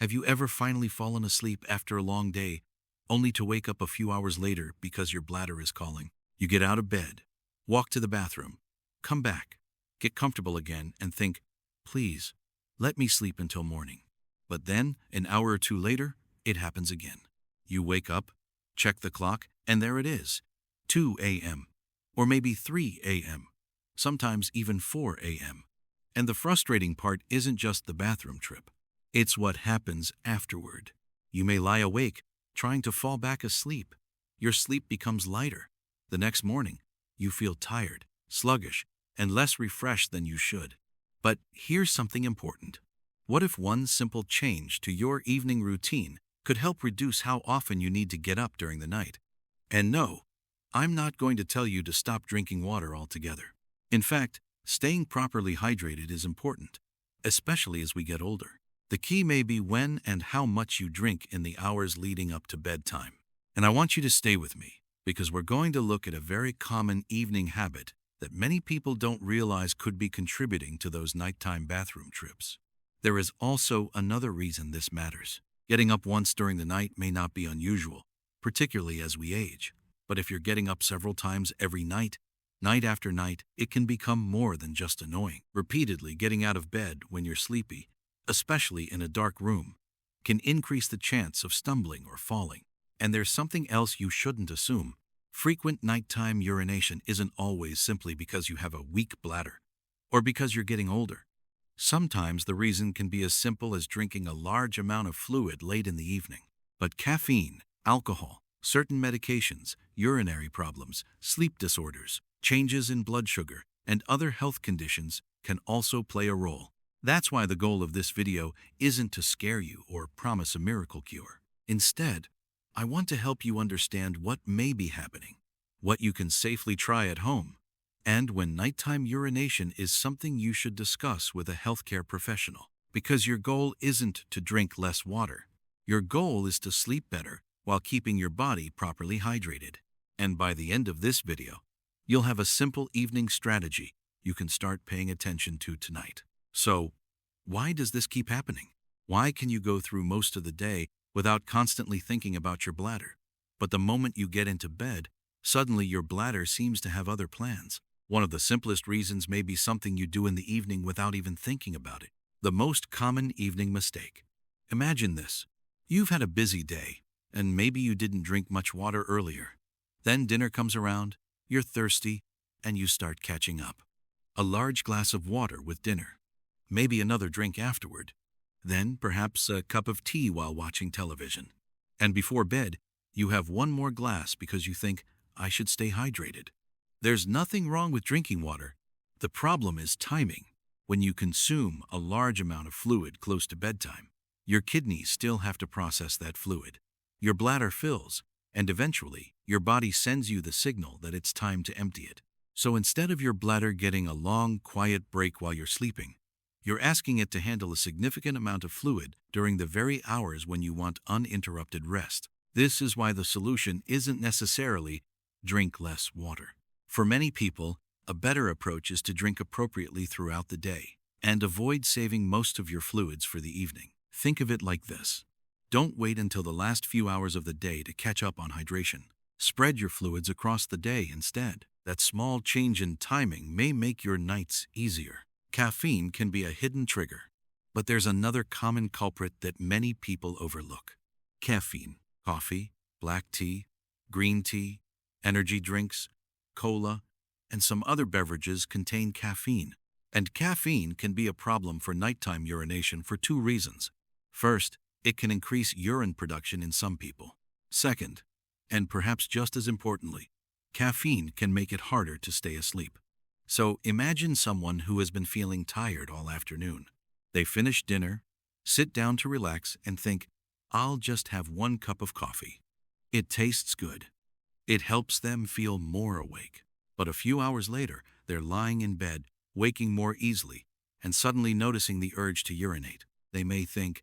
Have you ever finally fallen asleep after a long day, only to wake up a few hours later because your bladder is calling? You get out of bed, walk to the bathroom, come back, get comfortable again, and think, please, let me sleep until morning. But then, an hour or two later, it happens again. You wake up, check the clock, and there it is, 2 a.m., or maybe 3 a.m., sometimes even 4 a.m. And the frustrating part isn't just the bathroom trip. It's what happens afterward. You may lie awake, trying to fall back asleep. Your sleep becomes lighter. The next morning, you feel tired, sluggish, and less refreshed than you should. But here's something important. What if one simple change to your evening routine could help reduce how often you need to get up during the night? And no, I'm not going to tell you to stop drinking water altogether. In fact, staying properly hydrated is important, especially as we get older. The key may be when and how much you drink in the hours leading up to bedtime. And I want you to stay with me, because we're going to look at a very common evening habit that many people don't realize could be contributing to those nighttime bathroom trips. There is also another reason this matters. Getting up once during the night may not be unusual, particularly as we age. But if you're getting up several times every night, night after night, it can become more than just annoying. Repeatedly getting out of bed when you're sleepy, especially in a dark room, can increase the chance of stumbling or falling. And there's something else you shouldn't assume. Frequent nighttime urination isn't always simply because you have a weak bladder or because you're getting older. Sometimes the reason can be as simple as drinking a large amount of fluid late in the evening. But caffeine, alcohol, certain medications, urinary problems, sleep disorders, changes in blood sugar, and other health conditions can also play a role. That's why the goal of this video isn't to scare you or promise a miracle cure. Instead, I want to help you understand what may be happening, what you can safely try at home, and when nighttime urination is something you should discuss with a healthcare professional. Because your goal isn't to drink less water. Your goal is to sleep better while keeping your body properly hydrated. And by the end of this video, you'll have a simple evening strategy you can start paying attention to tonight. So, why does this keep happening? Why can you go through most of the day without constantly thinking about your bladder? But the moment you get into bed, suddenly your bladder seems to have other plans. One of the simplest reasons may be something you do in the evening without even thinking about it. The most common evening mistake. Imagine this. You've had a busy day, and maybe you didn't drink much water earlier. Then dinner comes around, you're thirsty, and you start catching up. A large glass of water with dinner. Maybe another drink afterward. Then perhaps a cup of tea while watching television. And before bed, you have one more glass because you think, I should stay hydrated. There's nothing wrong with drinking water. The problem is timing. When you consume a large amount of fluid close to bedtime, your kidneys still have to process that fluid. Your bladder fills, and eventually, your body sends you the signal that it's time to empty it. So instead of your bladder getting a long, quiet break while you're sleeping, you're asking it to handle a significant amount of fluid during the very hours when you want uninterrupted rest. This is why the solution isn't necessarily drink less water. For many people, a better approach is to drink appropriately throughout the day and avoid saving most of your fluids for the evening. Think of it like this. Don't wait until the last few hours of the day to catch up on hydration. Spread your fluids across the day instead. That small change in timing may make your nights easier. Caffeine can be a hidden trigger, but there's another common culprit that many people overlook. Caffeine, coffee, black tea, green tea, energy drinks, cola, and some other beverages contain caffeine. And caffeine can be a problem for nighttime urination for two reasons. First, it can increase urine production in some people. Second, and perhaps just as importantly, caffeine can make it harder to stay asleep. So imagine someone who has been feeling tired all afternoon. They finish dinner, sit down to relax, and think, I'll just have one cup of coffee. It tastes good. It helps them feel more awake. But a few hours later, they're lying in bed, waking more easily, and suddenly noticing the urge to urinate. They may think,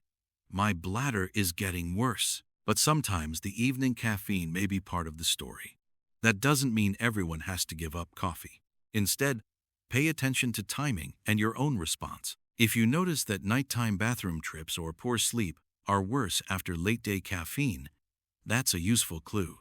my bladder is getting worse. But sometimes the evening caffeine may be part of the story. That doesn't mean everyone has to give up coffee. Instead, pay attention to timing and your own response. If you notice that nighttime bathroom trips or poor sleep are worse after late-day caffeine. That's a useful clue.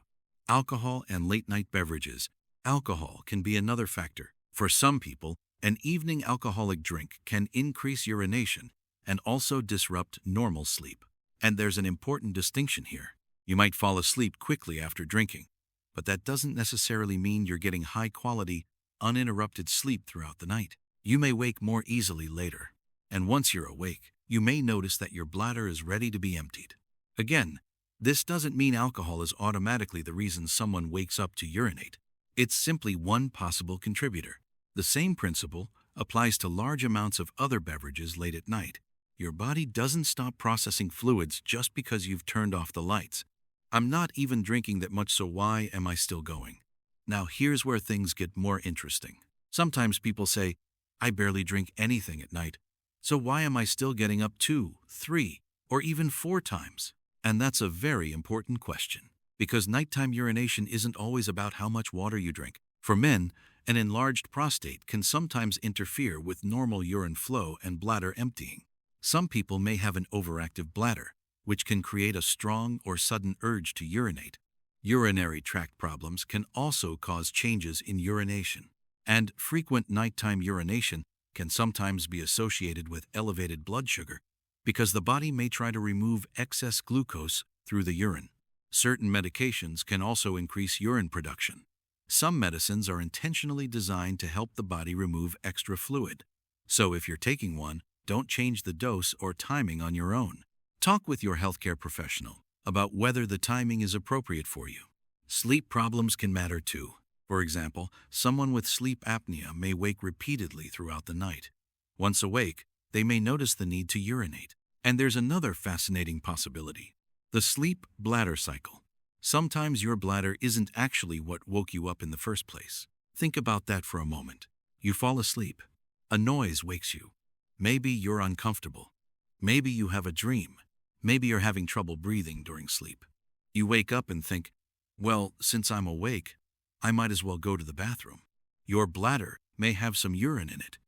Alcohol and late-night beverages. Alcohol can be another factor. For some people, an evening alcoholic drink can increase urination and also disrupt normal sleep. And there's an important distinction here. You might fall asleep quickly after drinking, but that doesn't necessarily mean you're getting high-quality, uninterrupted sleep throughout the night. You may wake more easily later, and once you're awake, you may notice that your bladder is ready to be emptied. Again, this doesn't mean alcohol is automatically the reason someone wakes up to urinate. It's simply one possible contributor. The same principle applies to large amounts of other beverages late at night. Your body doesn't stop processing fluids just because you've turned off the lights. I'm not even drinking that much, so why am I still going? Now here's where things get more interesting. Sometimes people say, I barely drink anything at night, so why am I still getting up 2, 3, or even 4 times? And that's a very important question, because nighttime urination isn't always about how much water you drink. For men, an enlarged prostate can sometimes interfere with normal urine flow and bladder emptying. Some people may have an overactive bladder, which can create a strong or sudden urge to urinate. Urinary tract problems can also cause changes in urination, and frequent nighttime urination can sometimes be associated with elevated blood sugar because the body may try to remove excess glucose through the urine. Certain medications can also increase urine production. Some medicines are intentionally designed to help the body remove extra fluid. So if you're taking one, don't change the dose or timing on your own. Talk with your healthcare professional about whether the timing is appropriate for you. Sleep problems can matter too. For example, someone with sleep apnea may wake repeatedly throughout the night. Once awake, they may notice the need to urinate. And there's another fascinating possibility: the sleep bladder cycle. Sometimes your bladder isn't actually what woke you up in the first place. Think about that for a moment. You fall asleep. A noise wakes you. Maybe you're uncomfortable. Maybe you have a dream. Maybe you're having trouble breathing during sleep. You wake up and think, well, since I'm awake, I might as well go to the bathroom. Your bladder may have some urine in it,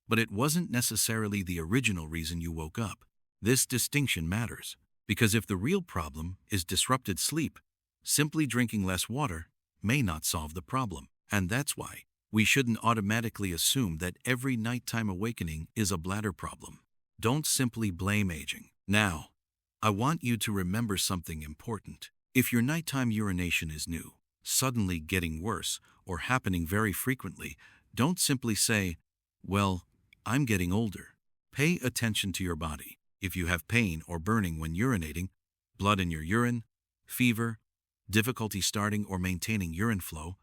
but it wasn't necessarily the original reason you woke up. This distinction matters, because if the real problem is disrupted sleep, simply drinking less water may not solve the problem. And that's why we shouldn't automatically assume that every nighttime awakening is a bladder problem. Don't simply blame aging. Now, I want you to remember something important. If your nighttime urination is new, suddenly getting worse, or happening very frequently, don't simply say, well, I'm getting older. Pay attention to your body. If you have pain or burning when urinating, blood in your urine, fever, difficulty starting or maintaining urine flow,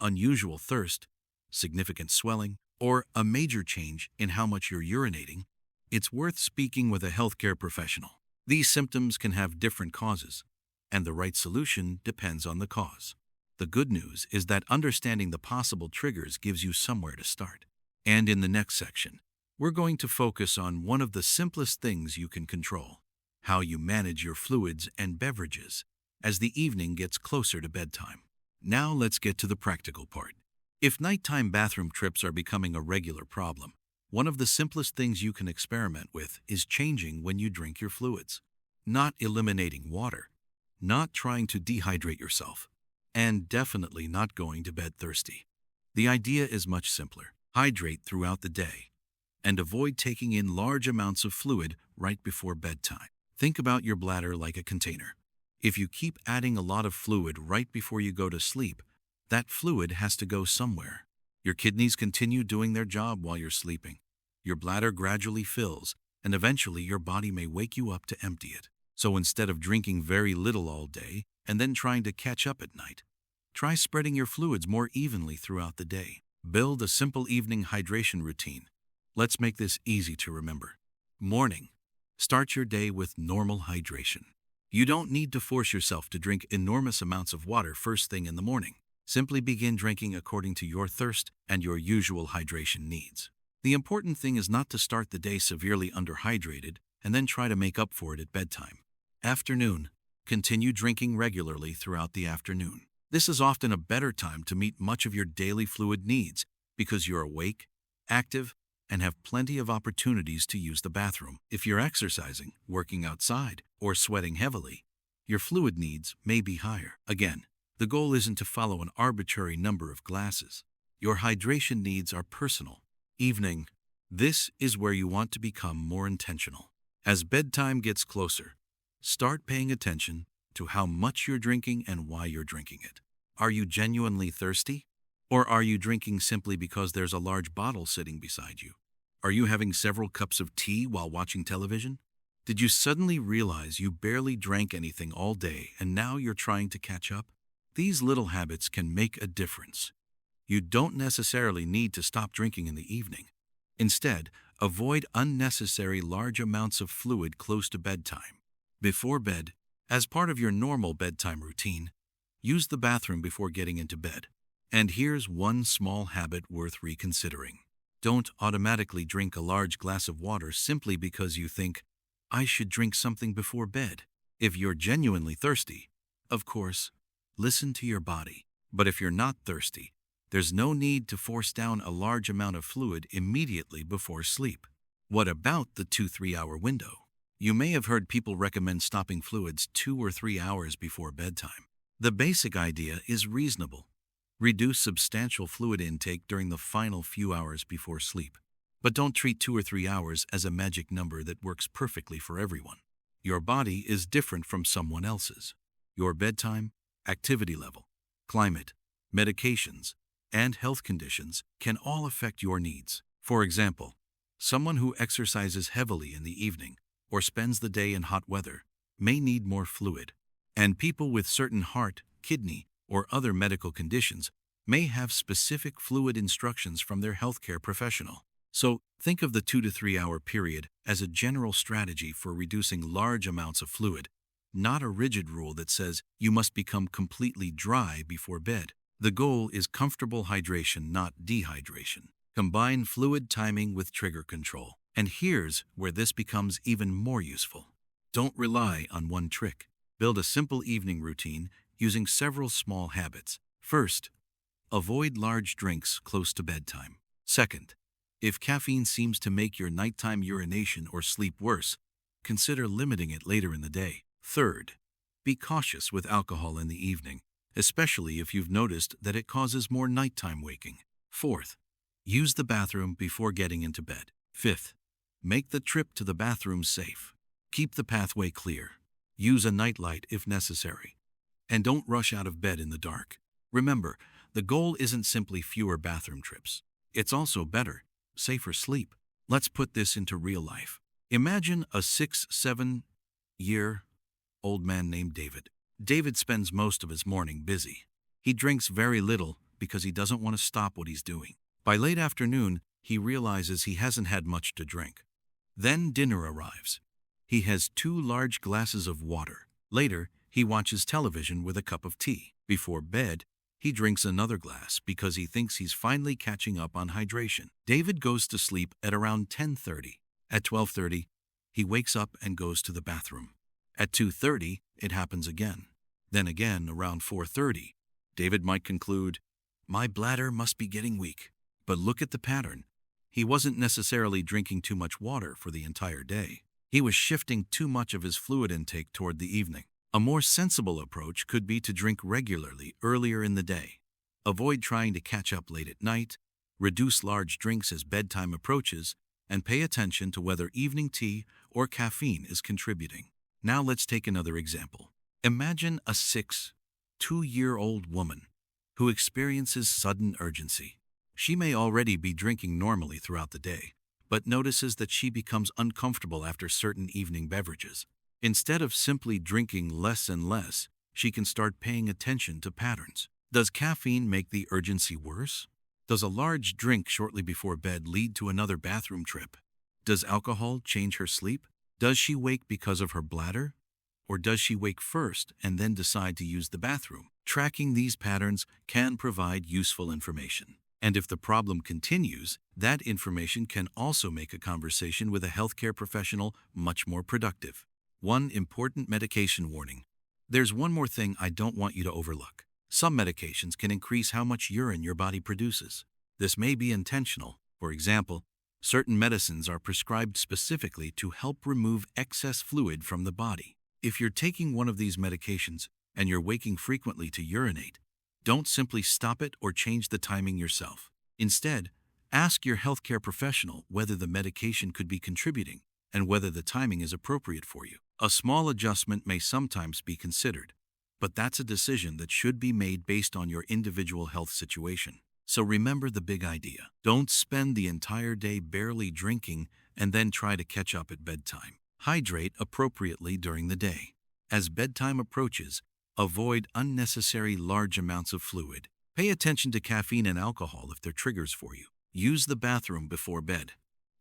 unusual thirst, significant swelling, or a major change in how much you're urinating, it's worth speaking with a healthcare professional. These symptoms can have different causes, and the right solution depends on the cause. The good news is that understanding the possible triggers gives you somewhere to start. And in the next section, we're going to focus on one of the simplest things you can control: how you manage your fluids and beverages as the evening gets closer to bedtime. Now let's get to the practical part. If nighttime bathroom trips are becoming a regular problem, one of the simplest things you can experiment with is changing when you drink your fluids. Not eliminating water, not trying to dehydrate yourself, and definitely not going to bed thirsty. The idea is much simpler. Hydrate throughout the day, and avoid taking in large amounts of fluid right before bedtime. Think about your bladder like a container. If you keep adding a lot of fluid right before you go to sleep, that fluid has to go somewhere. Your kidneys continue doing their job while you're sleeping. Your bladder gradually fills, and eventually your body may wake you up to empty it. So instead of drinking very little all day and then trying to catch up at night, try spreading your fluids more evenly throughout the day. Build a simple evening hydration routine. Let's make this easy to remember. Morning. Start your day with normal hydration. You don't need to force yourself to drink enormous amounts of water first thing in the morning. Simply begin drinking according to your thirst and your usual hydration needs. The important thing is not to start the day severely underhydrated and then try to make up for it at bedtime. Afternoon. Continue drinking regularly throughout the afternoon. This is often a better time to meet much of your daily fluid needs because you're awake, active, and have plenty of opportunities to use the bathroom. If you're exercising, working outside, or sweating heavily, your fluid needs may be higher. Again, the goal isn't to follow an arbitrary number of glasses. Your hydration needs are personal. Evening. This is where you want to become more intentional. As bedtime gets closer, start paying attention to how much you're drinking and why you're drinking it. Are you genuinely thirsty? Or are you drinking simply because there's a large bottle sitting beside you? Are you having several cups of tea while watching television? Did you suddenly realize you barely drank anything all day and now you're trying to catch up? These little habits can make a difference. You don't necessarily need to stop drinking in the evening. Instead, avoid unnecessary large amounts of fluid close to bedtime. Before bed, as part of your normal bedtime routine, use the bathroom before getting into bed. And here's one small habit worth reconsidering. Don't automatically drink a large glass of water simply because you think, I should drink something before bed. If you're genuinely thirsty, of course, listen to your body. But if you're not thirsty, there's no need to force down a large amount of fluid immediately before sleep. What about the 2-3 hour window? You may have heard people recommend stopping fluids 2 or 3 hours before bedtime. The basic idea is reasonable. Reduce substantial fluid intake during the final few hours before sleep. But don't treat 2 or 3 hours as a magic number that works perfectly for everyone. Your body is different from someone else's. Your bedtime, activity level, climate, medications, and health conditions can all affect your needs. For example, someone who exercises heavily in the evening or spends the day in hot weather may need more fluid, and people with certain heart, kidney, or other medical conditions may have specific fluid instructions from their healthcare professional. So think of the 2 to 3 hour period as a general strategy for reducing large amounts of fluid, not a rigid rule that says you must become completely dry before bed. The goal is comfortable hydration, not dehydration. Combine fluid timing with trigger control. And here's where this becomes even more useful. Don't rely on one trick. Build a simple evening routine using several small habits. First, avoid large drinks close to bedtime. Second, if caffeine seems to make your nighttime urination or sleep worse, consider limiting it later in the day. Third, be cautious with alcohol in the evening, especially if you've noticed that it causes more nighttime waking. Fourth, use the bathroom before getting into bed. Fifth, make the trip to the bathroom safe. Keep the pathway clear. Use a nightlight if necessary. And don't rush out of bed in the dark. Remember, the goal isn't simply fewer bathroom trips. It's also better, safer sleep. Let's put this into real life. Imagine a 6-7-year-old man named David. David spends most of his morning busy. He drinks very little because he doesn't want to stop what he's doing. By late afternoon, he realizes he hasn't had much to drink. Then dinner arrives. He has 2 large glasses of water. Later, he watches television with a cup of tea. Before bed, he drinks another glass because he thinks he's finally catching up on hydration. David goes to sleep at around 10:30. At 12:30, he wakes up and goes to the bathroom. At 2:30, it happens again. Then again around 4:30. David might conclude, my bladder must be getting weak. But look at the pattern. He wasn't necessarily drinking too much water for the entire day. He was shifting too much of his fluid intake toward the evening. A more sensible approach could be to drink regularly earlier in the day. Avoid trying to catch up late at night, reduce large drinks as bedtime approaches, and pay attention to whether evening tea or caffeine is contributing. Now let's take another example. Imagine a 2-year-old woman who experiences sudden urgency. She may already be drinking normally throughout the day, but notices that she becomes uncomfortable after certain evening beverages. Instead of simply drinking less and less, she can start paying attention to patterns. Does caffeine make the urgency worse? Does a large drink shortly before bed lead to another bathroom trip? Does alcohol change her sleep? Does she wake because of her bladder? Or does she wake first and then decide to use the bathroom? Tracking these patterns can provide useful information. And if the problem continues, that information can also make a conversation with a healthcare professional much more productive. One important medication warning. There's one more thing I don't want you to overlook. Some medications can increase how much urine your body produces. This may be intentional. For example, Certain medicines are prescribed specifically to help remove excess fluid from the body. If you're taking one of these medications and you're waking frequently to urinate, don't simply stop it or change the timing yourself. Instead, ask your healthcare professional whether the medication could be contributing and whether the timing is appropriate for you. A small adjustment may sometimes be considered, but that's a decision that should be made based on your individual health situation. So remember the big idea. Don't spend the entire day barely drinking and then try to catch up at bedtime. Hydrate appropriately during the day. As bedtime approaches, avoid unnecessary large amounts of fluid. Pay attention to caffeine and alcohol if they're triggers for you. Use the bathroom before bed.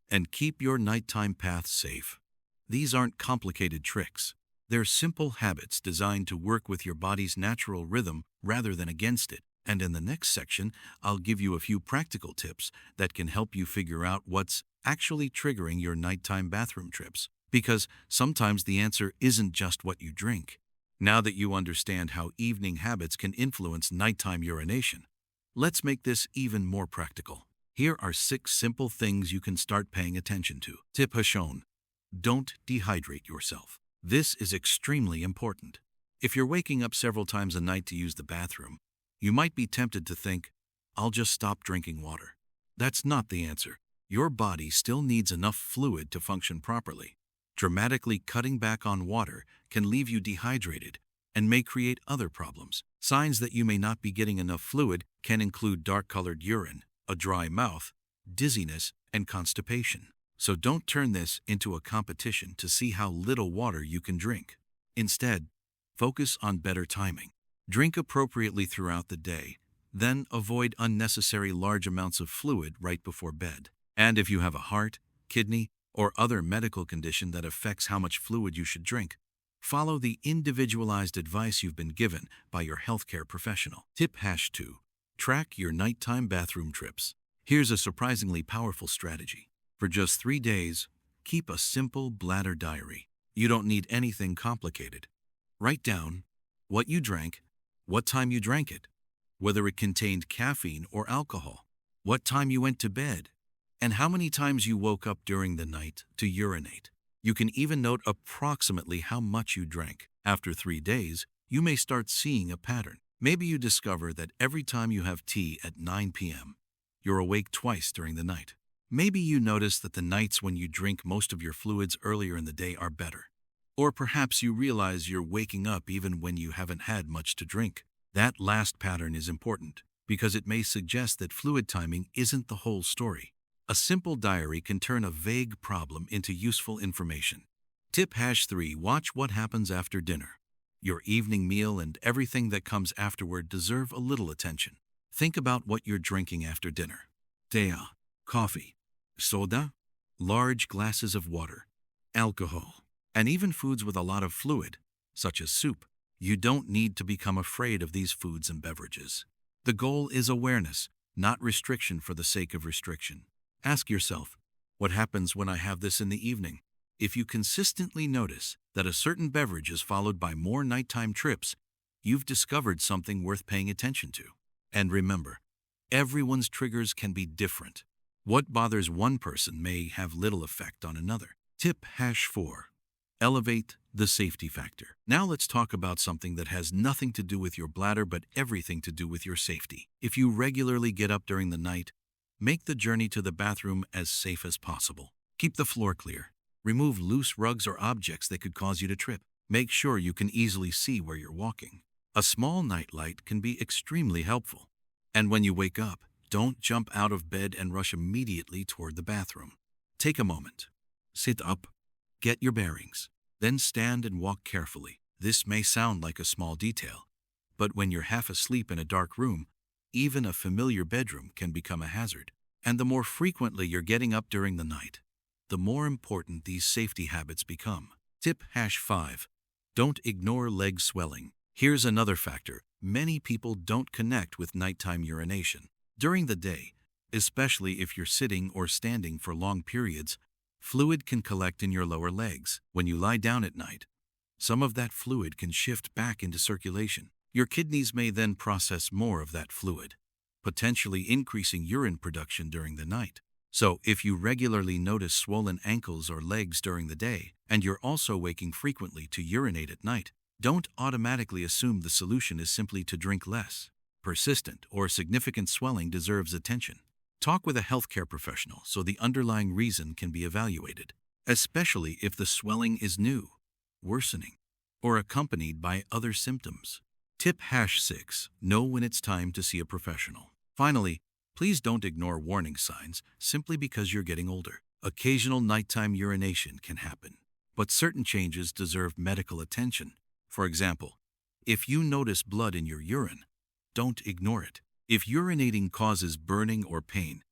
And keep your nighttime path safe. These aren't complicated tricks. They're simple habits designed to work with your body's natural rhythm rather than against it. And in the next section, I'll give you a few practical tips that can help you figure out what's actually triggering your nighttime bathroom trips. Because sometimes the answer isn't just what you drink. Now that you understand how evening habits can influence nighttime urination, let's make this even more practical. Here are 6 simple things you can start paying attention to. Tip has shown. Don't dehydrate yourself. This is extremely important. If you're waking up several times a night to use the bathroom, you might be tempted to think, I'll just stop drinking water. That's not the answer. Your body still needs enough fluid to function properly. Dramatically cutting back on water can leave you dehydrated and may create other problems. Signs that you may not be getting enough fluid can include dark-colored urine, a dry mouth, dizziness, and constipation. So don't turn this into a competition to see how little water you can drink. Instead, focus on better timing. Drink appropriately throughout the day, then avoid unnecessary large amounts of fluid right before bed. And if you have a heart, kidney, or other medical condition that affects how much fluid you should drink, follow the individualized advice you've been given by your healthcare professional. Tip #2. Track your nighttime bathroom trips. Here's a surprisingly powerful strategy. For just 3 days, keep a simple bladder diary. You don't need anything complicated. Write down what you drank, what time you drank it, whether it contained caffeine or alcohol, what time you went to bed, and how many times you woke up during the night to urinate. You can even note approximately how much you drank. After 3 days, you may start seeing a pattern. Maybe you discover that every time you have tea at 9 p.m., you're awake twice during the night. Maybe you notice that the nights when you drink most of your fluids earlier in the day are better. Or perhaps you realize you're waking up even when you haven't had much to drink. That last pattern is important because it may suggest that fluid timing isn't the whole story. A simple diary can turn a vague problem into useful information. Tip #3. Watch what happens after dinner. Your evening meal and everything that comes afterward deserve a little attention. Think about what you're drinking after dinner. Tea, coffee, soda, large glasses of water, alcohol, and even foods with a lot of fluid, such as soup. You don't need to become afraid of these foods and beverages. The goal is awareness, not restriction for the sake of restriction. Ask yourself, what happens when I have this in the evening? If you consistently notice that a certain beverage is followed by more nighttime trips, you've discovered something worth paying attention to. And remember, everyone's triggers can be different. What bothers one person may have little effect on another. Tip #4. Elevate the safety factor. Now let's talk about something that has nothing to do with your bladder but everything to do with your safety. If you regularly get up during the night, make the journey to the bathroom as safe as possible. Keep the floor clear. Remove loose rugs or objects that could cause you to trip. Make sure you can easily see where you're walking. A small nightlight can be extremely helpful. And when you wake up, don't jump out of bed and rush immediately toward the bathroom. Take a moment. Sit up. Get your bearings. Then stand and walk carefully. This may sound like a small detail, but when you're half asleep in a dark room, even a familiar bedroom can become a hazard. And the more frequently you're getting up during the night, the more important these safety habits become. Tip #5. Don't ignore leg swelling. Here's another factor. Many people don't connect with nighttime urination. During the day, especially if you're sitting or standing for long periods, fluid can collect in your lower legs. When you lie down at night, some of that fluid can shift back into circulation. Your kidneys may then process more of that fluid, potentially increasing urine production during the night. So, if you regularly notice swollen ankles or legs during the day, and you're also waking frequently to urinate at night, don't automatically assume the solution is simply to drink less. Persistent or significant swelling deserves attention. Talk with a healthcare professional so the underlying reason can be evaluated, especially if the swelling is new, worsening, or accompanied by other symptoms. Tip #6. Know when it's time to see a professional. Finally, please don't ignore warning signs simply because you're getting older. Occasional nighttime urination can happen, but certain changes deserve medical attention. For example, if you notice blood in your urine, don't ignore it. If urinating causes burning or pain,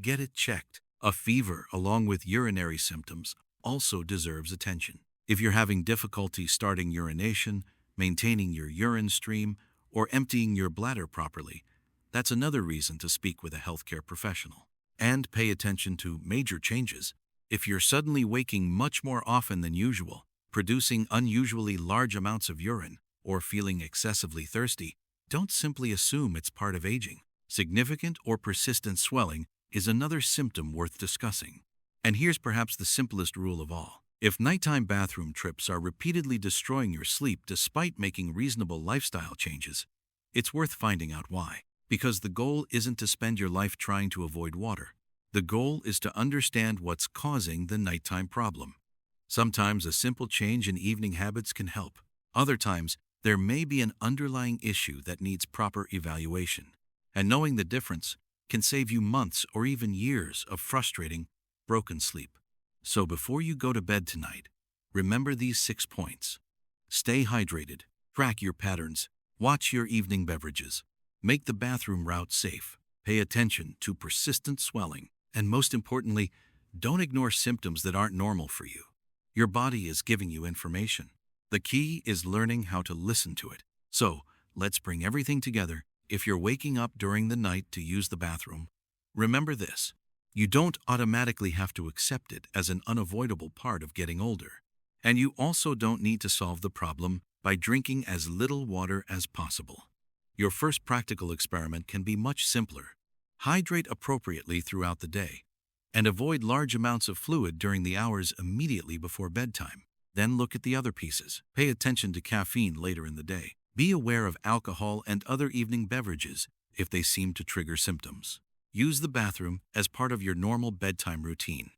get it checked. A fever along with urinary symptoms also deserves attention. If you're having difficulty starting urination, maintaining your urine stream, or emptying your bladder properly, that's another reason to speak with a healthcare professional. And pay attention to major changes. If you're suddenly waking much more often than usual, producing unusually large amounts of urine, or feeling excessively thirsty, don't simply assume it's part of aging. Significant or persistent swelling is another symptom worth discussing. And here's perhaps the simplest rule of all. If nighttime bathroom trips are repeatedly destroying your sleep despite making reasonable lifestyle changes, it's worth finding out why. Because the goal isn't to spend your life trying to avoid water. The goal is to understand what's causing the nighttime problem. Sometimes a simple change in evening habits can help. Other times, there may be an underlying issue that needs proper evaluation. And knowing the difference can save you months or even years of frustrating, broken sleep. So before you go to bed tonight, remember these 6 points. Stay hydrated, track your patterns, watch your evening beverages, make the bathroom route safe, pay attention to persistent swelling, and most importantly, don't ignore symptoms that aren't normal for you. Your body is giving you information. The key is learning how to listen to it. So, let's bring everything together. If you're waking up during the night to use the bathroom, remember this. You don't automatically have to accept it as an unavoidable part of getting older. And you also don't need to solve the problem by drinking as little water as possible. Your first practical experiment can be much simpler. Hydrate appropriately throughout the day, and avoid large amounts of fluid during the hours immediately before bedtime. Then look at the other pieces. Pay attention to caffeine later in the day. Be aware of alcohol and other evening beverages if they seem to trigger symptoms. Use the bathroom as part of your normal bedtime routine.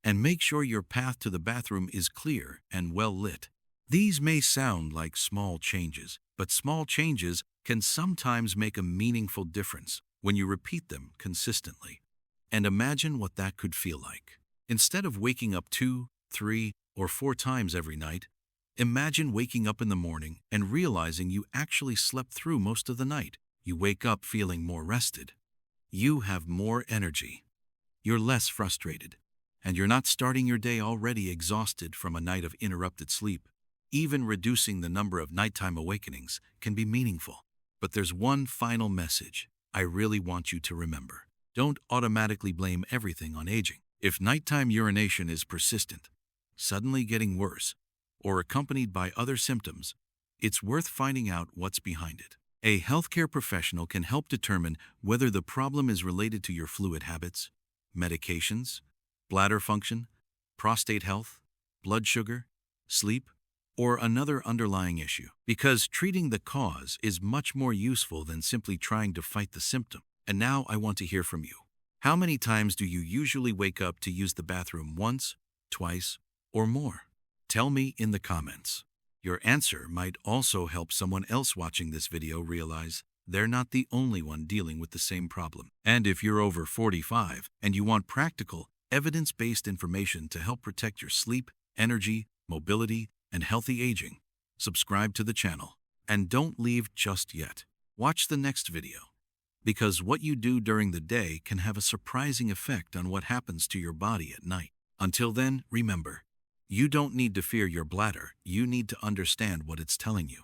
And make sure your path to the bathroom is clear and well lit. These may sound like small changes, but small changes can sometimes make a meaningful difference when you repeat them consistently. And imagine what that could feel like. Instead of waking up 2, 3, or 4 times every night, imagine waking up in the morning and realizing you actually slept through most of the night. You wake up feeling more rested. You have more energy. You're less frustrated. And you're not starting your day already exhausted from a night of interrupted sleep. Even reducing the number of nighttime awakenings can be meaningful. But there's one final message I really want you to remember. Don't automatically blame everything on aging. If nighttime urination is persistent, suddenly getting worse, or accompanied by other symptoms, it's worth finding out what's behind it. A healthcare professional can help determine whether the problem is related to your fluid habits, medications, bladder function, prostate health, blood sugar, sleep, or another underlying issue. Because treating the cause is much more useful than simply trying to fight the symptom. And now I want to hear from you. How many times do you usually wake up to use the bathroom? Once, twice, or more? Tell me in the comments. Your answer might also help someone else watching this video realize they're not the only one dealing with the same problem. And if you're over 45 and you want practical, evidence-based information to help protect your sleep, energy, mobility, and healthy aging, subscribe to the channel. And don't leave just yet. Watch the next video, because what you do during the day can have a surprising effect on what happens to your body at night. Until then, remember, you don't need to fear your bladder, you need to understand what it's telling you.